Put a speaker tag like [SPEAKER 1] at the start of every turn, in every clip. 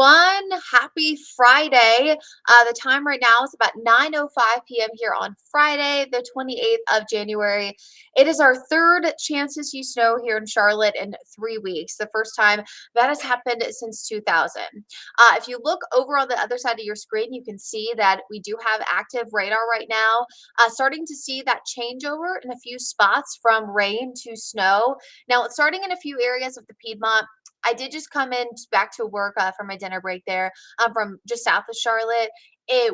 [SPEAKER 1] everyone. Happy Friday. The time right now is about 9:05 p.m. here on Friday, the 28th of January. It is our third chance to see snow here in Charlotte in 3 weeks. The first time that has happened since 2000. If you look over on the other side of your screen, you can see that we do have active radar right now. Starting to see that changeover in a few spots from rain to snow. Now, it's starting in a few areas of the Piedmont. I did just come in back to work from my dinner break there from just south of Charlotte.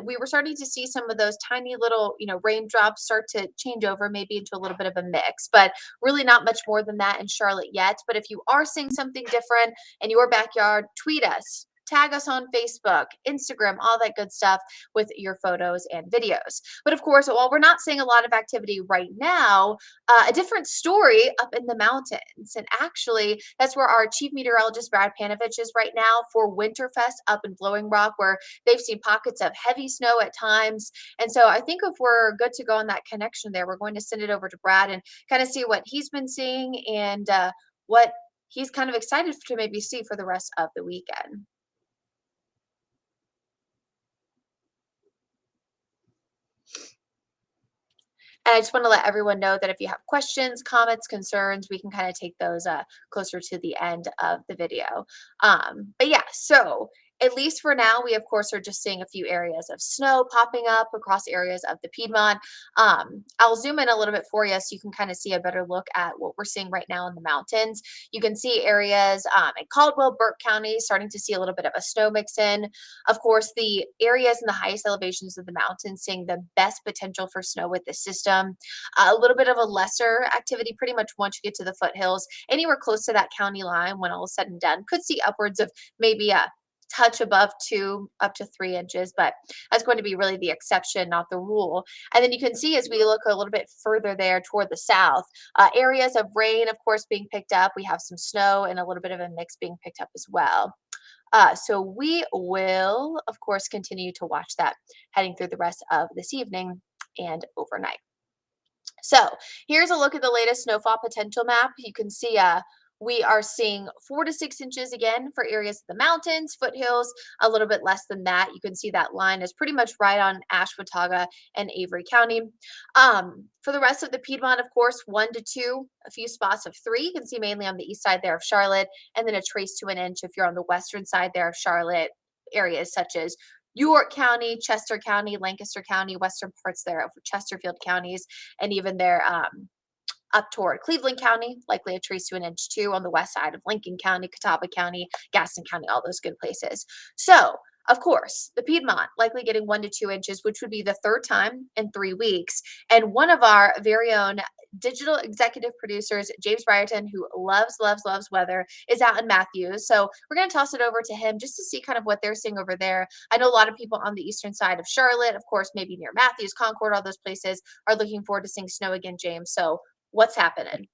[SPEAKER 1] We were starting to see some of those tiny little, raindrops start to change over maybe into a little bit of a mix, but really not much more than that in Charlotte yet. But if you are seeing something different in your backyard, tweet us. Tag us on Facebook, Instagram, all that good stuff with your photos and videos. But of course, while we're not seeing a lot of activity right now, a different story up in the mountains. And actually, that's where our chief meteorologist, Brad Panovich, is right now for Winterfest up in Blowing Rock, where they've seen pockets of heavy snow at times. And so I think if we're good to go on that connection there, we're going to send it over to Brad and kind of see what he's been seeing and what he's kind of excited to maybe see for the rest of the weekend. And I just want to let everyone know that if you have questions, comments, concerns, we can kind of take those closer to the end of the video. But yeah, so at least for now, we of course are just seeing a few areas of snow popping up across areas of the Piedmont. I'll zoom in a little bit for you so you can kind of see a better look at what we're seeing right now in the mountains. You can see areas in Caldwell, Burke County starting to see a little bit of a snow mix in. Of course, the areas in the highest elevations of the mountains seeing the best potential for snow with the system. A little bit of a lesser activity pretty much once you get to the foothills. Anywhere close to that county line when all is said and done could see upwards of maybe a touch above 2 up to 3 inches, but that's going to be really the exception, not the rule. And then you can see as we look a little bit further there toward the south, areas of rain, of course, being picked up. We have some snow and a little bit of a mix being picked up as well. So we will, of course, continue to watch that heading through the rest of this evening and overnight. So here's a look at the latest snowfall potential map. You can see we are seeing 4 to 6 inches again for areas of the mountains, foothills, a little bit less than that. You can see that line is pretty much right on Ashwaubenon and Avery County. For the rest of the Piedmont, of course, 1 to 2, a few spots of 3. You can see mainly on the east side there of Charlotte, and then a trace to an inch if you're on the western side there of Charlotte, areas such as York County, Chester County, Lancaster County, western parts there of Chesterfield counties, and even there up toward Cleveland County, likely a trace to an inch too on the west side of Lincoln County, Catawba County, Gaston County, all those good places. So, of course, the Piedmont likely getting 1 to 2 inches, which would be the third time in 3 weeks. And one of our very own digital executive producers, James Brierton, who loves, loves, loves weather, is out in Matthews. So we're going to toss it over to him just to see kind of what they're seeing over there. I know a lot of people on the eastern side of Charlotte, of course, maybe near Matthews, Concord, all those places are looking forward to seeing snow again, James. So what's happening?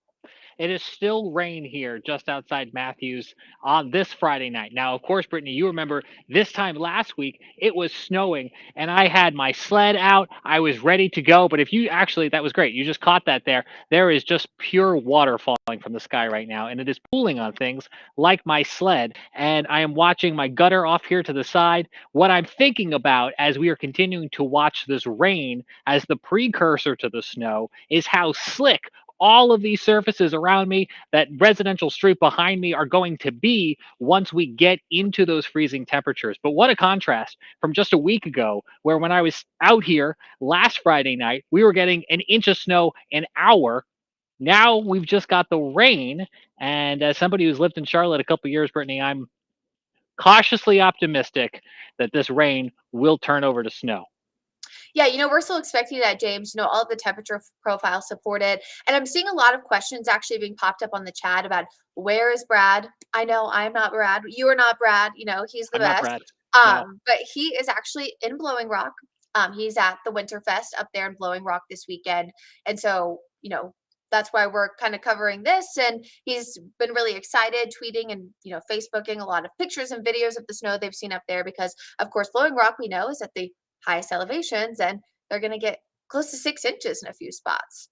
[SPEAKER 2] It is still rain here just outside Matthews on this Friday night. Now, of course, Brittany, you remember this time last week, it was snowing and I had my sled out. I was ready to go. But if you actually, that was great. You just caught that there. There is just pure water falling from the sky right now, and it is pooling on things like my sled. And I am watching my gutter off here to the side. What I'm thinking about as we are continuing to watch this rain as the precursor to the snow is how slick all of these surfaces around me, that residential street behind me, are going to be once we get into those freezing temperatures. But what a contrast from just a week ago, where when I was out here last Friday night, we were getting an inch of snow an hour. Now we've just got the rain. And as somebody who's lived in Charlotte a couple of years, Brittany, I'm cautiously optimistic that this rain will turn over to snow.
[SPEAKER 1] Yeah, we're still expecting that, James. All the temperature profiles support it. And I'm seeing a lot of questions actually being popped up on the chat about where is Brad? I know I'm not Brad. You are not Brad. He's the
[SPEAKER 2] I'm not
[SPEAKER 1] best.
[SPEAKER 2] Brad. No.
[SPEAKER 1] But he is actually in Blowing Rock. He's at the Winterfest up there in Blowing Rock this weekend. And so, that's why we're kind of covering this. And he's been really excited, tweeting and, Facebooking a lot of pictures and videos of the snow they've seen up there because, of course, Blowing Rock, we know, is at the highest elevations, and they're going to get close to 6 inches in a few spots.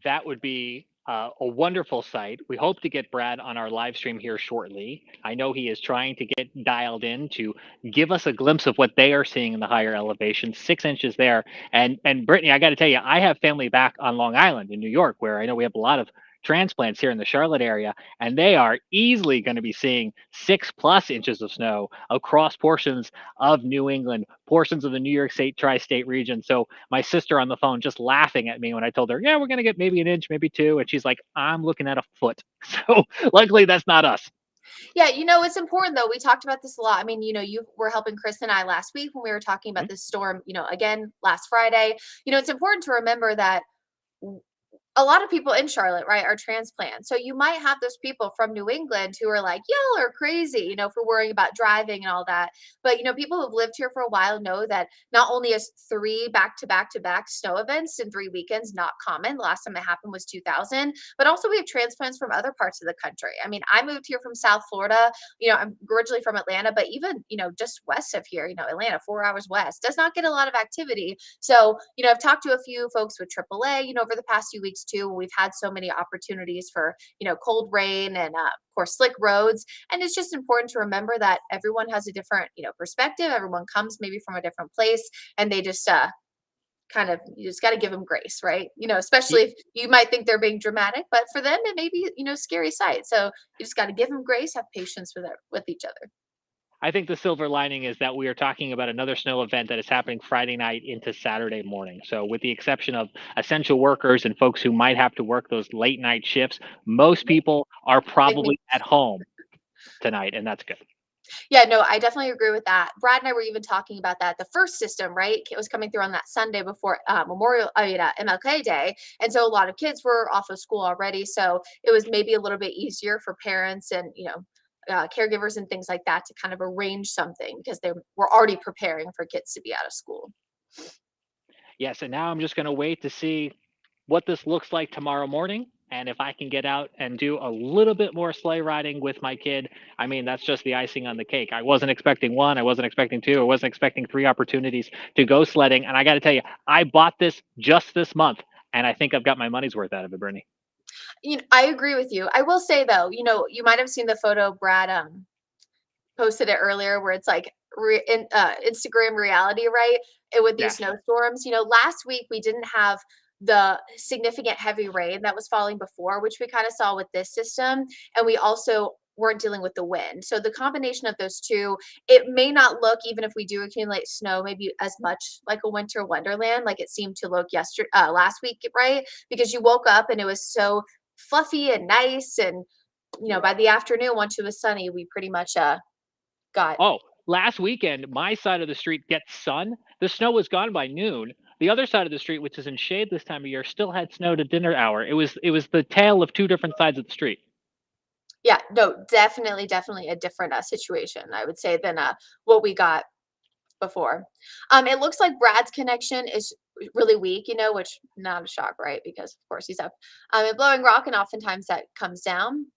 [SPEAKER 2] That would be a wonderful sight. We hope to get Brad on our live stream here shortly. I know he is trying to get dialed in to give us a glimpse of what they are seeing in the higher elevation, 6 inches there. And Brittany, I got to tell you, I have family back on Long Island in New York, where I know we have a lot of transplants here in the Charlotte area, and they are easily going to be seeing 6+ inches of snow across portions of New England, portions of the New York State tri-state region. So my sister on the phone just laughing at me when I told her, yeah, we're going to get maybe an inch, maybe two. And she's like, I'm looking at a foot. So luckily that's not us.
[SPEAKER 1] Yeah, it's important though. We talked about this a lot. I mean, you were helping Chris and I last week when we were talking about
[SPEAKER 2] Mhm.
[SPEAKER 1] this storm, again last Friday. It's important to remember that a lot of people in Charlotte, right, are transplants. So you might have those people from New England who are like, y'all are crazy, for worrying about driving and all that. But, people who've lived here for a while know that not only is three back to back to back snow events in 3 weekends not common. The last time it happened was 2000. But also we have transplants from other parts of the country. I mean, I moved here from South Florida. I'm originally from Atlanta, but even, just west of here, Atlanta, 4 hours west, does not get a lot of activity. So, I've talked to a few folks with AAA, over the past few weeks too. We've had so many opportunities for, cold rain and, of course, slick roads. And it's just important to remember that everyone has a different, perspective. Everyone comes maybe from a different place, and they just, kind of, you just got to give them grace, right? Especially if you might think they're being dramatic, but for them, it may be, scary sight. So you just got to give them grace, have patience with each other.
[SPEAKER 2] I think the silver lining is that we are talking about another snow event that is happening Friday night into Saturday morning. So, with the exception of essential workers and folks who might have to work those late night shifts, most people are
[SPEAKER 1] Like me.
[SPEAKER 2] probably at home tonight, and that's good.
[SPEAKER 1] Yeah, no, I definitely agree with that. Brad and I were even talking about that. The first system, right? It was coming through on that Sunday before MLK Day, and so a lot of kids were off of school already. So it was maybe a little bit easier for parents and caregivers and things like that to kind of arrange something because they were already preparing for kids to be out of school.
[SPEAKER 2] Yes, and now I'm just going to wait to see what this looks like tomorrow morning. And if I can get out and do a little bit more sleigh riding with my kid, I mean, that's just the icing on the cake. I wasn't expecting one, I wasn't expecting two, I wasn't expecting three opportunities to go sledding. And I got to tell you, I bought this just this month, and I think I've got my money's worth out of it, Bernie.
[SPEAKER 1] I agree with you. I will say though, you might have seen the photo Brad posted it earlier where it's like Instagram reality, right? With these
[SPEAKER 2] Yes.
[SPEAKER 1] snowstorms. Last week we didn't have the significant heavy rain that was falling before, which we kind of saw with this system. And we also weren't dealing with the wind. So the combination of those two, it may not look, even if we do accumulate snow, maybe as much like a winter wonderland, like it seemed to look last week, right? Because you woke up and it was so fluffy and nice. And, by the afternoon, once it was sunny, we pretty much got.
[SPEAKER 2] Oh, last weekend, my side of the street gets sun. The snow was gone by noon. The other side of the street, which is in shade this time of year, still had snow to dinner hour. It was the tale of two different sides of the street.
[SPEAKER 1] Yeah, no, definitely, definitely a different, situation, I would say, than, what we got before. It looks like Brad's connection is really weak, which not a shock, right? Because of course he's up, and blowing rock, and oftentimes that comes down.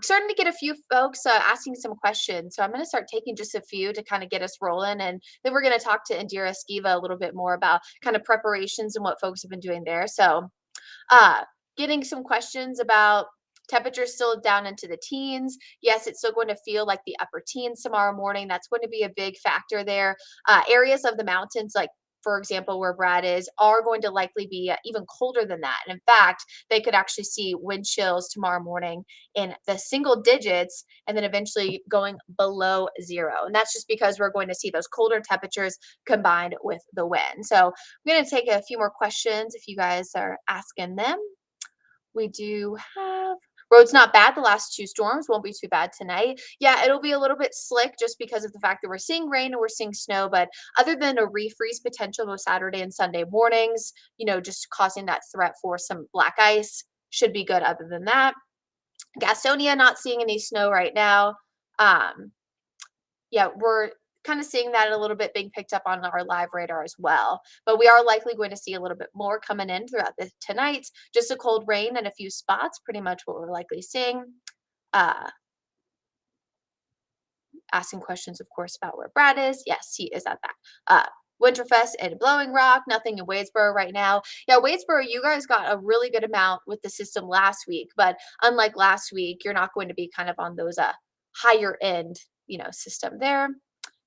[SPEAKER 1] Starting to get a few folks, asking some questions, so I'm gonna start taking just a few to kinda get us rolling, and then we're gonna talk to Indira Skiva a little bit more about kind of preparations and what folks have been doing there. So, uh, getting some questions about temperatures still down into the teens. Yes, it's still going to feel like the upper teens tomorrow morning. That's going to be a big factor there. Areas of the mountains, like for example, where Brad is, are going to likely be even colder than that. And in fact, they could actually see wind chills tomorrow morning in the single digits and then eventually going below zero. And that's just because we're going to see those colder temperatures combined with the wind. So I'm going to take a few more questions if you guys are asking them. We do have roads not bad. The last two storms won't be too bad tonight. Yeah, it'll be a little bit slick just because of the fact that we're seeing rain and we're seeing snow. But other than a refreeze potential both Saturday and Sunday mornings, just causing that threat for some black ice, should be good. Other than that, Gastonia not seeing any snow right now. Um, yeah, we're kind of seeing that a little bit being picked up on our live radar as well. But we are likely going to see a little bit more coming in throughout the tonight. Just a cold rain in a few spots, pretty much what we're likely seeing. Uh, Asking questions, of course, about where Brad is. Yes, he is at that. Winterfest and Blowing Rock, nothing in Wadesboro right now. Yeah, Wadesboro, you guys got a really good amount with the system last week, but unlike last week, you're not going to be kind of on those higher end, system there.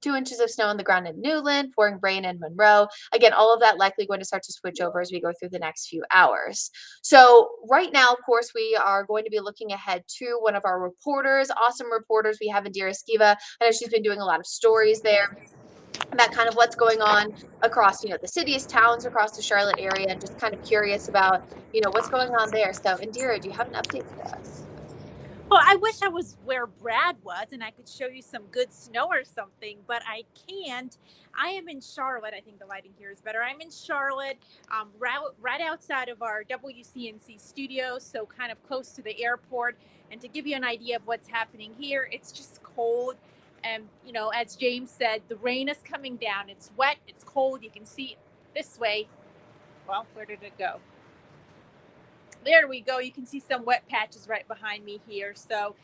[SPEAKER 1] 2 inches of snow on the ground in Newland, pouring rain in Monroe. Again, all of that likely going to start to switch over as we go through the next few hours. So right now, of course, we are going to be looking ahead to one of our reporters, awesome reporters we have, Indira Skiva. I know she's been doing a lot of stories there about kind of what's going on across, the cities, towns across the Charlotte area, and just kind of curious about, what's going on there. So, Indira, do you have an update for us?
[SPEAKER 3] Well, I wish I was where Brad was and I could show you some good snow or something, but I can't. I am in Charlotte. I think the lighting here is better. I'm in Charlotte, right outside of our WCNC studio, so kind of close to the airport. And to give you an idea of what's happening here, it's just cold. And, as James said, the rain is coming down. It's wet, it's cold. You can see this way. Well, where did it go? There we go. You can see some wet patches right behind me here. So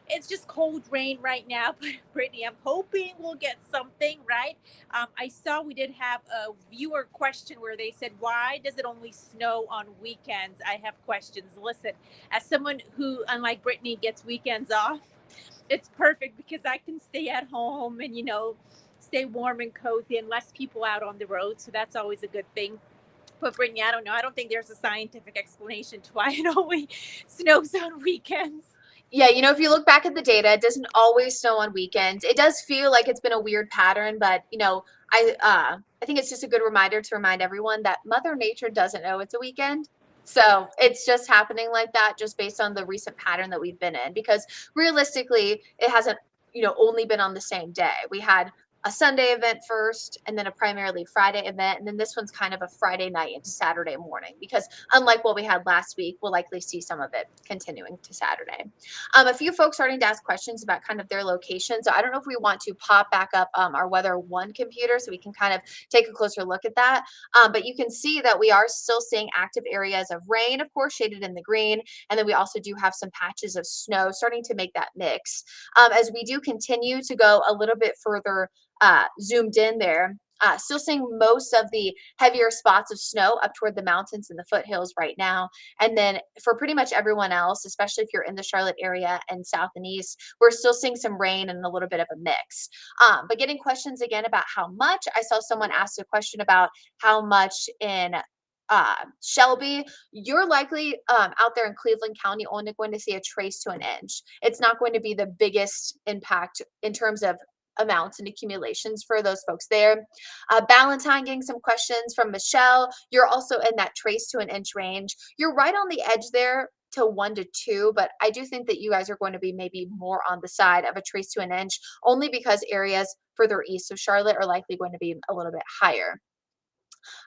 [SPEAKER 3] it's just cold rain right now. But Brittany, I'm hoping we'll get something, right? I saw we did have a viewer question where they said, why does it only snow on weekends? I have questions. Listen, as someone who, unlike Brittany, gets weekends off, it's perfect because I can stay at home and, stay warm and cozy and less people out on the road. So that's always a good thing. But Brittany, I don't know. I don't think there's a scientific explanation to why it only snows on weekends.
[SPEAKER 1] Yeah, if you look back at the data, it doesn't always snow on weekends. It does feel like it's been a weird pattern, but I think it's just a good reminder to remind everyone that Mother Nature doesn't know it's a weekend. So it's just happening like that, just based on the recent pattern that we've been in. Because realistically, it hasn't, only been on the same day. We had a Sunday event first, and then a primarily Friday event, and then this one's kind of a Friday night into Saturday morning. Because unlike what we had last week, we'll likely see some of it continuing to Saturday. A few folks starting to ask questions about kind of their location. So I don't know if we want to pop back up our Weather One computer so we can kind of take a closer look at that. But you can see that we are still seeing active areas of rain, of course, shaded in the green. And then we also do have some patches of snow starting to make that mix. As we do continue to go a little bit further zoomed in there, still seeing most of the heavier spots of snow up toward the mountains and the foothills right now. And then for pretty much everyone else, especially if you're in the Charlotte area and south and east, we're still seeing some rain and a little bit of a mix. But getting questions again about how much. I saw someone ask a question about how much in Shelby. You're likely out there in Cleveland County only going to see a trace to an inch. It's not going to be the biggest impact in terms of amounts and accumulations for those folks there. Ballantyne, getting some questions from Michelle. You're also in that trace to an inch range. You're right on the edge there to 1 to 2, but I do think that you guys are going to be maybe more on the side of a trace to an inch, only because areas further east of Charlotte are likely going to be a little bit higher.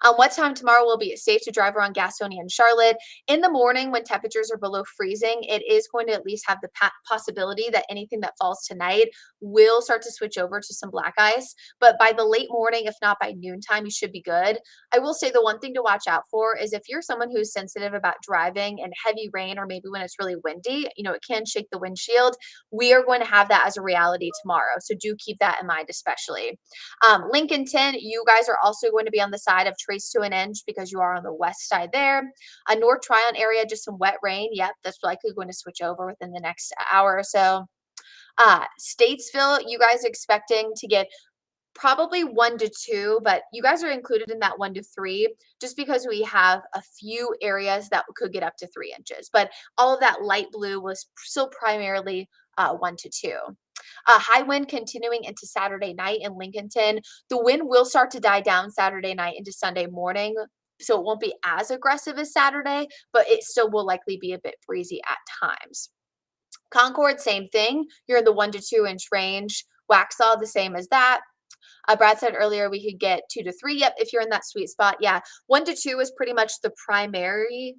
[SPEAKER 1] What time tomorrow will be safe to drive around Gastonia and Charlotte? In the morning, when temperatures are below freezing, it is going to at least have the possibility that anything that falls tonight will start to switch over to some black ice. But by the late morning, if not by noontime, you should be good. I will say the one thing to watch out for is if you're someone who's sensitive about driving in heavy rain or maybe when it's really windy, it can shake the windshield. We are going to have that as a reality tomorrow. So do keep that in mind, especially. Lincolnton, you guys are also going to be on the side of trace to an inch because you are on the west side there. North Tryon area, just some wet rain. Yep, that's likely going to switch over within the next hour or so. Statesville, you guys are expecting to get probably 1 to 2, but you guys are included in that 1 to 3 just because we have a few areas that could get up to 3 inches. But all of that light blue was still primarily 1 to 2. High wind continuing into Saturday night in Lincolnton. The wind will start to die down Saturday night into Sunday morning, so it won't be as aggressive as Saturday, but it still will likely be a bit breezy at times. Concord, same thing. You're in the 1 to 2 inch range. Waxhaw, the same as that. Brad said earlier we could get 2 to 3. Yep, if you're in that sweet spot. Yeah, 1 to 2 is pretty much the primary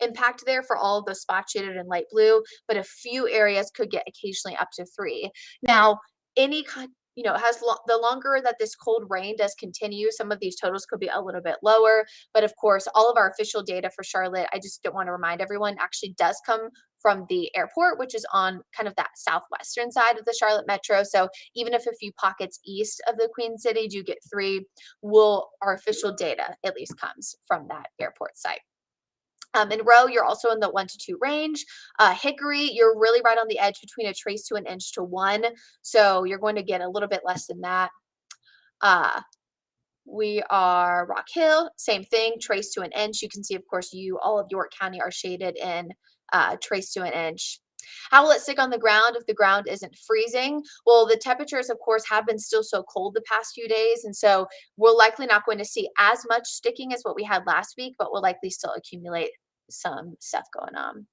[SPEAKER 1] impact there for all of those spots shaded in light blue, but a few areas could get occasionally up to 3. Now, any kind, the longer that this cold rain does continue, some of these totals could be a little bit lower. But of course, all of our official data for Charlotte, I just don't want to remind everyone, actually does come from the airport, which is on kind of that southwestern side of the Charlotte metro. So even if a few pockets east of the Queen City do get 3, our official data at least comes from that airport site. In Row, you're also in the 1 to 2 range. Hickory, you're really right on the edge between a trace to an inch to 1. So you're going to get a little bit less than that. We are Rock Hill, same thing, trace to an inch. You can see, of course, all of York County are shaded in trace to an inch. How will it stick on the ground if the ground isn't freezing? Well, the temperatures, of course, have been still so cold the past few days. And so we're likely not going to see as much sticking as what we had last week, but we'll likely still accumulate some stuff going on.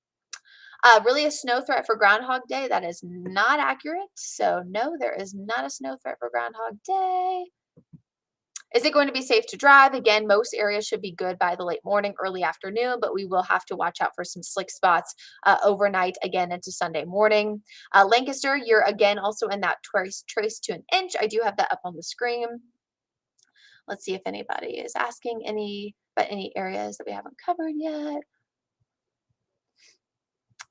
[SPEAKER 1] Really a snow threat for Groundhog Day. That is not accurate. So no, there is not a snow threat for Groundhog Day. Is it going to be safe to drive? Again, most areas should be good by the late morning, early afternoon, but we will have to watch out for some slick spots overnight, again into Sunday morning. Lancaster, you're again also in that trace to an inch. I do have that up on the screen. Let's see if anybody is asking any areas that we haven't covered yet.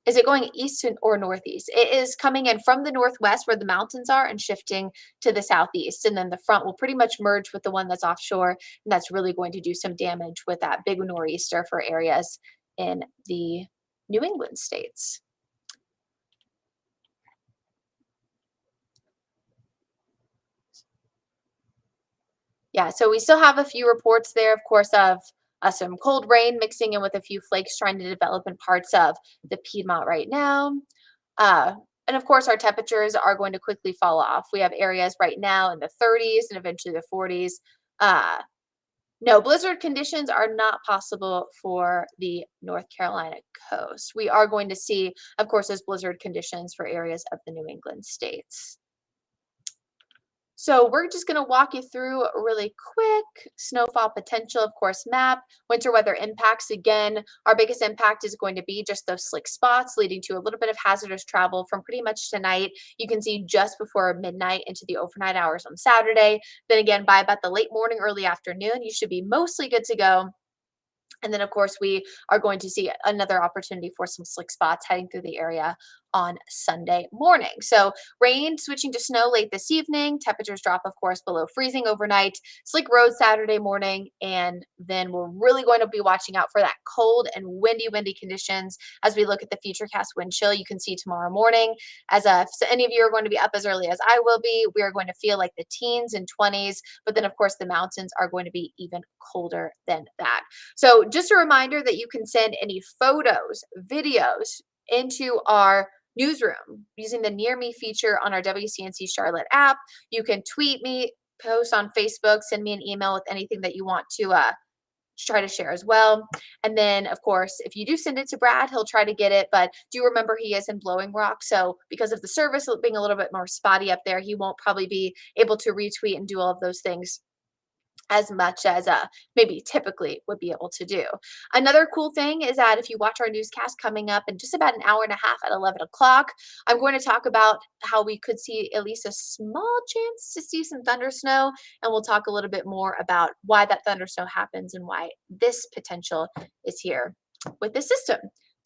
[SPEAKER 1] Is it going east or northeast? It is coming in from the northwest where the mountains are and shifting to the southeast. And then the front will pretty much merge with the one that's offshore. And that's really going to do some damage with that big nor'easter for areas in the New England states. Yeah, so we still have a few reports there, of course, of some cold rain mixing in with a few flakes trying to develop in parts of the Piedmont right now. And of course, our temperatures are going to quickly fall off. We have areas right now in the 30s and eventually the 40s. No, blizzard conditions are not possible for the North Carolina coast. We are going to see, of course, those blizzard conditions for areas of the New England states. So we're just going to walk you through a really quick snowfall potential, of course, map. Winter weather impacts. Again, our biggest impact is going to be just those slick spots leading to a little bit of hazardous travel from pretty much tonight. You can see just before midnight into the overnight hours on Saturday. Then again, by about the late morning, early afternoon, you should be mostly good to go. And then, of course, we are going to see another opportunity for some slick spots heading through the area on Sunday morning. So rain switching to snow late this evening. Temperatures drop, of course, below freezing overnight. Slick roads Saturday morning. And then we're really going to be watching out for that cold and windy conditions as we look at the futurecast wind chill. You can see tomorrow morning, so any of you are going to be up as early as I will be, we are going to feel like the teens and 20s. But then, of course, the mountains are going to be even colder than that. So just a reminder that you can send any photos, videos into our newsroom using the Near Me feature on our WCNC Charlotte app. You can tweet me, post on Facebook, send me an email with anything that you want to try to share as well. And then, of course, if you do send it to Brad, he'll try to get it. But do remember he is in Blowing Rock. So because of the service being a little bit more spotty up there, he won't probably be able to retweet and do all of those things as much as maybe typically would be able to do. Another cool thing is that if you watch our newscast coming up in just about an hour and a half at 11 o'clock, I'm going to talk about how we could see at least a small chance to see some thunder snow, and we'll talk a little bit more about why that thunder snow happens and why this potential is here with the system.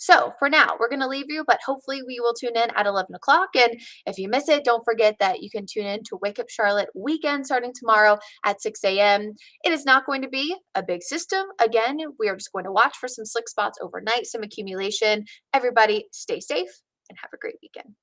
[SPEAKER 1] So for now, we're going to leave you, but hopefully we will tune in at 11 o'clock. And if you miss it, don't forget that you can tune in to Wake Up Charlotte weekend starting tomorrow at 6 a.m. It is not going to be a big system. Again, we are just going to watch for some slick spots overnight, some accumulation. Everybody stay safe and have a great weekend.